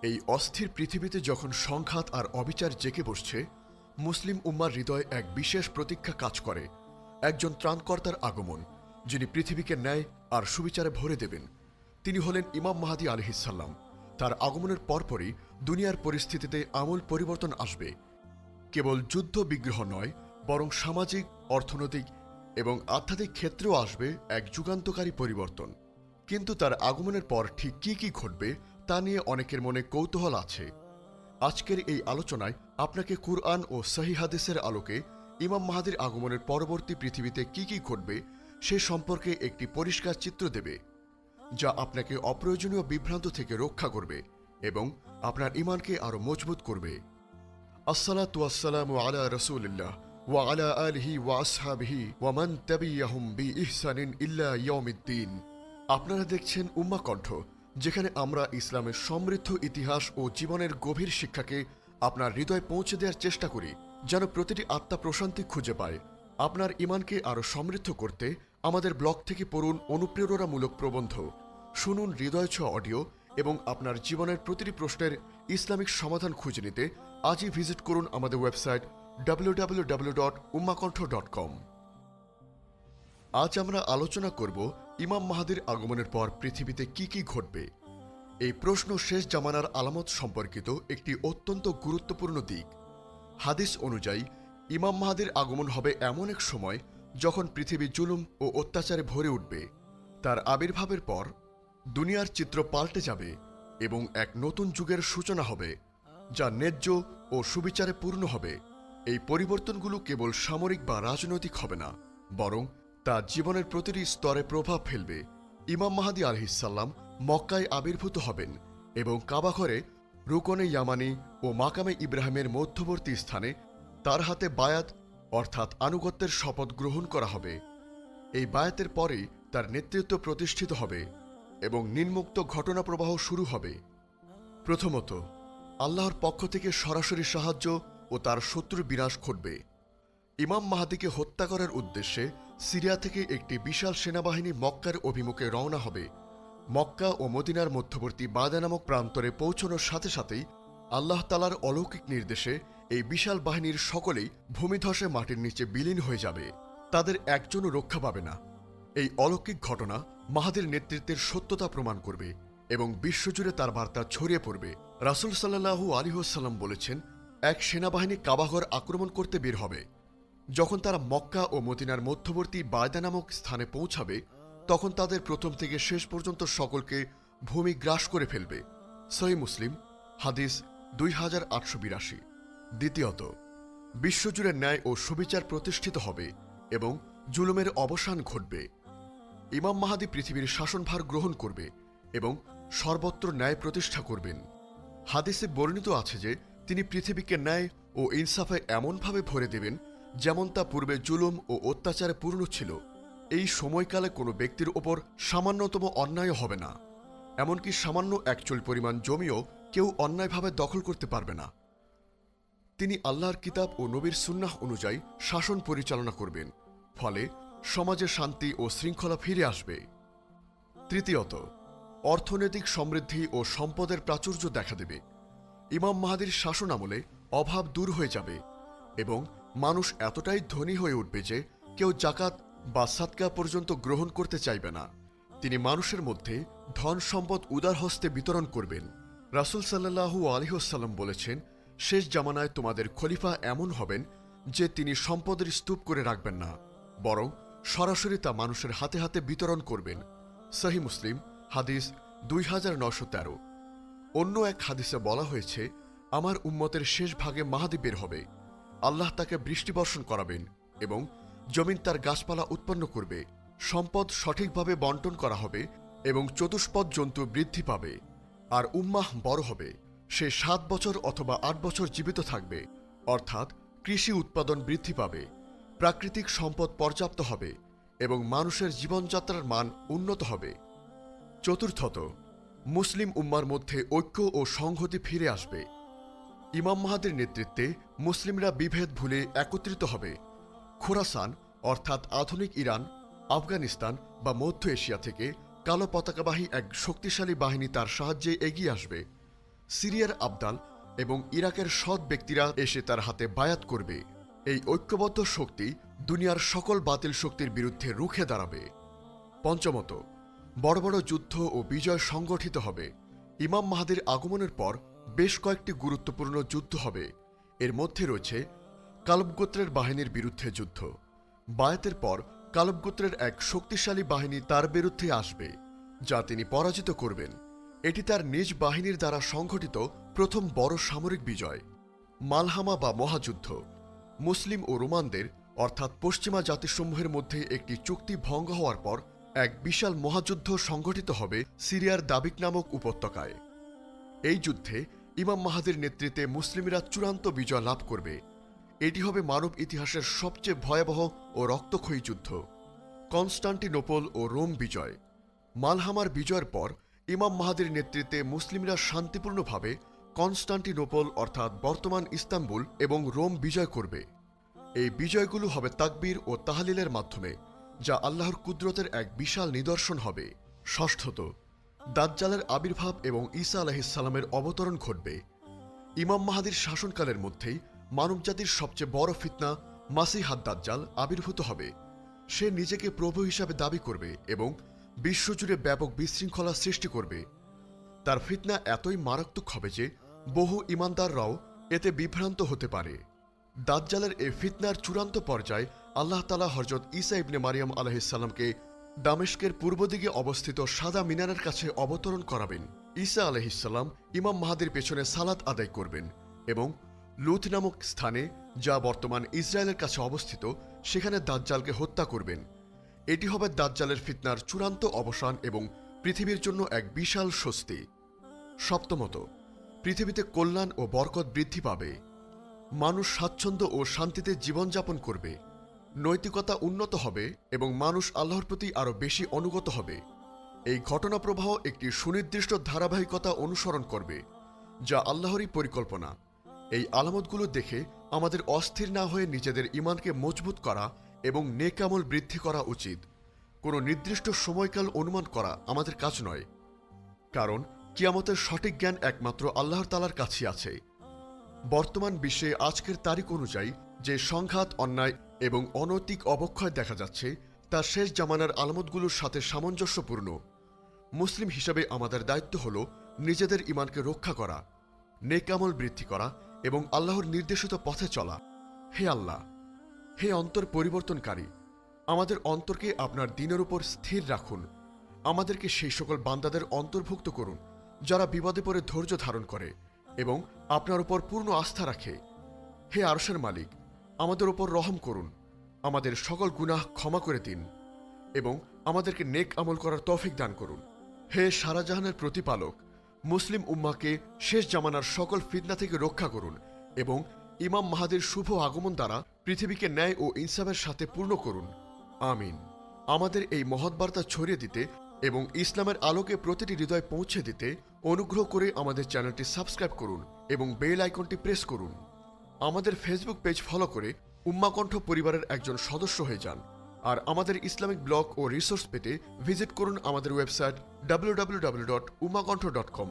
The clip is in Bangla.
এই অস্থির পৃথিবীতে যখন সংঘাত আর অবিচার জেঁকে বসছে, মুসলিম উম্মার হৃদয়ে এক বিশেষ প্রতীক্ষা কাজ করে, একজন ত্রাণকর্তার আগমন, যিনি পৃথিবীকে ন্যায় আর সুবিচারে ভরে দেবেন। তিনি হলেন ইমাম মাহদী আলাইহিসসালাম। তার আগমনের পরপরই দুনিয়ার পরিস্থিতিতে আমূল পরিবর্তন আসবে। কেবল যুদ্ধ বিগ্রহ নয়, বরং সামাজিক, অর্থনৈতিক এবং আধ্যাত্মিক ক্ষেত্রেও আসবে এক যুগান্তকারী পরিবর্তন। কিন্তু তার আগমনের পর ঠিক কি কি ঘটবে তা নিয়ে অনেকের মনে কৌতূহল আছে। আজকের এই আলোচনায় আপনাকে কুরআন ও সহিহ হাদিসের আলোকে ইমাম মাহদীর আগমনের পরবর্তী পৃথিবীতে কি কি ঘটবে সে সম্পর্কে একটি পরিষ্কার চিত্র দেবে, যা আপনাকে অপ্রয়োজনীয় বিভ্রান্ত থেকে রক্ষা করবে এবং আপনার ঈমানকে আরও মজবুত করবে। আসসালাতু ওয়াসসালামু আলা রাসূলিল্লাহ ওয়া আলা আলিহি ওয়া আসহাবিহি ওয়া মান তাবিআহুম বিইহসানিন ইল্লা ইয়াউমিদ্দিন। আপনারা দেখছেন উম্মাহ কণ্ঠ, যেখানে আমরা ইসলামের সমৃদ্ধ ইতিহাস ও জীবনের গভীর শিক্ষাকে আপনার হৃদয়ে পৌঁছে দেওয়ার চেষ্টা করি, যেন প্রতিটি আত্মা প্রশান্তি খুঁজে পায়। আপনার ঈমানকে আরও সমৃদ্ধ করতে আমাদের ব্লগ থেকে পড়ুন অনুপ্রেরণামূলক প্রবন্ধ, শুনুন হৃদয় ছোঁয়া অডিও এবং আপনার জীবনের প্রতিটি প্রশ্নের ইসলামিক সমাধান খুঁজে নিতে আজই ভিজিট করুন আমাদের ওয়েবসাইট www.ummahkontho.com। আজ আমরা আলোচনা করব ইমাম মাহদীর আগমনের পর পৃথিবীতে কি কি ঘটবে। এই প্রশ্ন শেষ জামানার আলামত সম্পর্কিত একটি অত্যন্ত গুরুত্বপূর্ণ দিক। হাদিস অনুযায়ী ইমাম মাহদীর আগমন হবে এমন এক সময় যখন পৃথিবী জুলুম ও অত্যাচারে ভরে উঠবে। তার আবির্ভাবের পর দুনিয়ার চিত্র পাল্টে যাবে এবং এক নতুন যুগের সূচনা হবে, যা ন্যায্য ও সুবিচারে পূর্ণ হবে। এই পরিবর্তনগুলো কেবল সামরিক বা রাজনৈতিক হবে না, বরং তা জীবনের প্রতিটি স্তরে প্রভাব ফেলবে। ইমাম মাহদী আলাইহিসসালাম মক্কায় আবির্ভূত হবেন এবং কাবাঘরে রুকনে ইয়ামানি ও মাকামে ইব্রাহিমের মধ্যবর্তী স্থানে তার হাতে বায়াত অর্থাৎ আনুগত্যের শপথ গ্রহণ করা হবে। এই বায়াতের পরেই তার নেতৃত্ব প্রতিষ্ঠিত হবে এবং নিম্নোক্ত ঘটনা প্রবাহ শুরু হবে। প্রথমত, আল্লাহর পক্ষ থেকে সরাসরি সাহায্য ও তার শত্রুর বিনাশ ঘটবে। ইমাম মাহদীকে হত্যা করার উদ্দেশ্যে সিরিয়া থেকে একটি বিশাল সেনাবাহিনী মক্কার অভিমুখে রওনা হবে। মক্কা ও মদিনার মধ্যবর্তী বাদা নামক প্রান্তরে পৌঁছানোর সাথে সাথেই আল্লাহ তাআলার অলৌকিক নির্দেশে এই বিশাল বাহিনীর সকলেই ভূমিধসে মাটির নিচে বিলীন হয়ে যাবে। তাদের একজনও রক্ষা পাবে না। এই অলৌকিক ঘটনা মাহদীর নেতৃত্বের সত্যতা প্রমাণ করবে এবং বিশ্বজুড়ে তার বার্তা ছড়িয়ে পড়বে। রাসূল সাল্লাল্লাহু আলাইহি ওয়াসাল্লাম বলেছেন, এক সেনাবাহিনী কাবাঘর আক্রমণ করতে বের হবে। যখন তারা মক্কা ও মদিনার মধ্যবর্তী বায়দা নামক স্থানে পৌঁছাবে, তখন তাদের প্রথম থেকে শেষ পর্যন্ত সকলকে ভূমি গ্রাস করে ফেলবে। সহিহ মুসলিম হাদিস 2882। দ্বিতীয়ত, বিশ্বজুড়ে ন্যায় ও সুবিচার প্রতিষ্ঠিত হবে এবং জুলুমের অবসান ঘটবে। ইমাম মাহদী পৃথিবীর শাসনভার গ্রহণ করবে এবং সর্বত্র ন্যায় প্রতিষ্ঠা করবেন। হাদিসে বর্ণিত আছে যে তিনি পৃথিবীকে ন্যায় ও ইনসাফে এমনভাবে ভরে দেবেন যেমন তা পূর্বে জুলুম ও অত্যাচারে পূর্ণ ছিল। এই সময়কালে কোনো ব্যক্তির ওপর সামান্যতম অন্যায় হবে না, এমনকি সামান্য এক চুল পরিমাণ জমিও কেউ অন্যায়ভাবে দখল করতে পারবে না। তিনি আল্লাহর কিতাব ও নবীর সুন্নাহ অনুযায়ী শাসন পরিচালনা করবেন, ফলে সমাজে শান্তি ও শৃঙ্খলা ফিরে আসবে। তৃতীয়ত, অর্থনৈতিক সমৃদ্ধি ও সম্পদের প্রাচুর্য দেখা দেবে। ইমাম মাহদীর শাসন আমলে অভাব দূর হয়ে যাবে এবং মানুষ এতটাই ধনী হয়ে উঠবে যে কেউ জাকাত বা সাদকা পর্যন্ত গ্রহণ করতে চাইবে না। তিনি মানুষের মধ্যে ধন সম্পদ উদার হস্তে বিতরণ করবেন। রাসূল সাল্লাল্লাহু আলাইহি ওয়াসাল্লাম বলেছেন, শেষ জামানায় তোমাদের খলিফা এমন হবেন যে তিনি সম্পদের স্তূপ করে রাখবেন না, বরং সরাসরি তা মানুষের হাতে হাতে বিতরণ করবেন। সহিহ মুসলিম হাদিস 2913। অন্য এক হাদিসে বলা হয়েছে, আমার উম্মতের শেষ ভাগে মাহদী বের হবে। আল্লাহ তাকে বৃষ্টি বর্ষণ করাবেন এবং জমিন তার গাছপালা উৎপন্ন করবে। সম্পদ সঠিকভাবে বন্টন করা হবে এবং চতুষ্পদ জন্তু বৃদ্ধি পাবে। আর উম্মাহ বড় হবে। সে 7 বছর অথবা 8 বছর জীবিত থাকবে, অর্থাৎ কৃষি উৎপাদন বৃদ্ধি পাবে, প্রাকৃতিক সম্পদ পর্যাপ্ত হবে এবং মানুষের জীবনযাত্রার মান উন্নত হবে। চতুর্থত, মুসলিম উম্মার মধ্যে ঐক্য ও সংহতি ফিরে আসবে। ইমাম মাহদীর নেতৃত্বে মুসলিমরা বিভেদ ভুলে একত্রিত হবে। খোরাসান অর্থাৎ আধুনিক ইরান, আফগানিস্তান বা মধ্য এশিয়া থেকে কালো পতাকাবাহী এক শক্তিশালী বাহিনী তার সাহায্যে এগিয়ে আসবে। সিরিয়ার আবদাল এবং ইরাকের সৎ ব্যক্তিরা এসে তার হাতে বায়াত করবে। এই ঐক্যবদ্ধ শক্তি দুনিয়ার সকল বাতিল শক্তির বিরুদ্ধে রুখে দাঁড়াবে। পঞ্চমত, বড় বড় যুদ্ধ ও বিজয় সংগঠিত হবে। ইমাম মাহদির আগমনের পর বেশ কয়েকটি গুরুত্বপূর্ণ যুদ্ধ হবে। এর মধ্যে রয়েছে কালব গোত্রের বাহিনীর বিরুদ্ধে যুদ্ধ। বায়াতের পর কালব গোত্রের এক শক্তিশালী বাহিনী তার বিরুদ্ধে আসবে, যা তিনি পরাজিত করবেন। এটি তার নিজ বাহিনীর দ্বারা সংঘটিত প্রথম বড় সামরিক বিজয়। মালহামা বা মহাযুদ্ধ। মুসলিম ও রোমানদের অর্থাৎ পশ্চিমা জাতিসমূহের মধ্যে একটি চুক্তি ভঙ্গ হওয়ার পর এক বিশাল মহাযুদ্ধ সংঘটিত হবে সিরিয়ার দাবিক নামক উপত্যকায়। এই যুদ্ধে ইমাম মাহদির নেতৃত্বে মুসলিমরা চূড়ান্ত বিজয় লাভ করবে। এটি হবে মানব ইতিহাসের সবচেয়ে ভয়াবহ ও রক্তক্ষয়ী যুদ্ধ। কনস্টান্টিনোপল ও রোম বিজয়। মালহামার বিজয়ের পর ইমাম মাহদির নেতৃত্বে মুসলিমরা শান্তিপূর্ণভাবে কনস্টান্টিনোপল অর্থাৎ বর্তমান ইস্তাম্বুল এবং রোম বিজয় করবে। এই বিজয়গুলো হবে তাকবীর ও তাহলিলের মাধ্যমে, যা আল্লাহর কুদরতের এক বিশাল নিদর্শন হবে। ষষ্ঠত, দাজ্জালের আবির্ভাব এবং ঈসা আলাইহিসসালামের অবতরণ ঘটবে। ইমাম মাহদির শাসনকালের মধ্যেই মানবজাতির সবচেয়ে বড় ফিতনা মাসিহাদ দাজ্জাল আবির্ভূত হবে। সে নিজেকে প্রভু হিসাবে দাবি করবে এবং বিশ্বজুড়ে ব্যাপক বিশৃঙ্খলা সৃষ্টি করবে। তার ফিতনা এতই মারাত্মক হবে যে বহু ঈমানদাররাও এতে বিভ্রান্ত হতে পারে। দাজ্জালের এই ফিতনার চূড়ান্ত পর্যায়ে আল্লাহ তাআলা হযরত ঈসা ইবনে মারিয়াম আলাইহিসসালামকে দামেস্কের পূর্ব দিকে অবস্থিত সাদা মিনারের কাছে অবতরণ করাবেন। ঈসা আলাইহিসসালাম ইমাম মাহদির পেছনে সালাত আদায় করবেন এবং লুত নামক স্থানে, যা বর্তমান ইসরায়েলের কাছে অবস্থিত, সেখানে দাজ্জালকে হত্যা করবেন। এটি হবে দাজ্জালের ফিতনার চূড়ান্ত অবসান এবং পৃথিবীর জন্য এক বিশাল স্বস্তি। সপ্তমত, পৃথিবীতে কল্যাণ ও বরকত বৃদ্ধি পাবে। মানুষ স্বাচ্ছন্দ্য ও শান্তিতে জীবনযাপন করবে। নৈতিকতা উন্নত হবে এবং মানুষ আল্লাহর প্রতি আরও বেশি অনুগত হবে। এই ঘটনা প্রবাহ একটি সুনির্দিষ্ট ধারাবাহিকতা অনুসরণ করবে, যা আল্লাহরই পরিকল্পনা। এই আলামতগুলো দেখে আমাদের অস্থির না হয়ে নিজেদের ঈমানকে মজবুত করা এবং নেক আমল বৃদ্ধি করা উচিত। কোনো নির্দিষ্ট সময়কাল অনুমান করা আমাদের কাজ নয়, কারণ কিয়ামতের সঠিক জ্ঞান একমাত্র আল্লাহর তাআলার কাছেই আছে। বর্তমান বিশ্বে আজকের তারিখ অনুযায়ী যে সংঘাত, অন্যায় এবং অনৈতিক অবক্ষয় দেখা যাচ্ছে, তা শেষ জামানার আলামতগুলোর সাথে সামঞ্জস্যপূর্ণ। মুসলিম হিসাবে আমাদের দায়িত্ব হল নিজেদের ঈমানকে রক্ষা করা, নেক আমল বৃদ্ধি করা এবং আল্লাহর নির্দেশিত পথে চলা। হে আল্লাহ, হে অন্তর পরিবর্তনকারী, আমাদের অন্তরকে আপনার দ্বীনের উপর স্থির রাখুন। আমাদেরকে সেই সকল বান্দাদের অন্তর্ভুক্ত করুন যারা বিপদে পড়ে ধৈর্য ধারণ করে এবং আপনার উপর পূর্ণ আস্থা রাখে। হে আরশের মালিক, আমাদের উপর রহম করুন, আমাদের সকল গুনাহ ক্ষমা করে দিন এবং আমাদেরকে নেক আমল করার তৌফিক দান করুন। হে সারাজাহানের প্রতিপালক, মুসলিম উম্মাহকে শেষ জামানার সকল ফিতনা থেকে রক্ষা করুন এবং ইমাম মাহদির শুভ আগমন দ্বারা পৃথিবীকে ন্যায় ও ইনসাফের সাথে পূর্ণ করুন। আমিন। আমাদের এই মহৎ বার্তা ছড়িয়ে দিতে এবং ইসলামের আলোকে প্রতিটি হৃদয় পৌঁছে দিতে অনুগ্রহ করে আমাদের চ্যানেলটি সাবস্ক্রাইব করুন এবং বেল আইকনটি প্রেস করুন। আমাদের ফেসবুক পেজ ফলো করে উম্মা কণ্ঠ পরিবারের একজন সদস্য হয়ে যান। আর আমাদের ইসলামিক ব্লগ ও রিসোর্স পেতে ভিজিট করুন আমাদের ওয়েবসাইট www.ummakontho.com।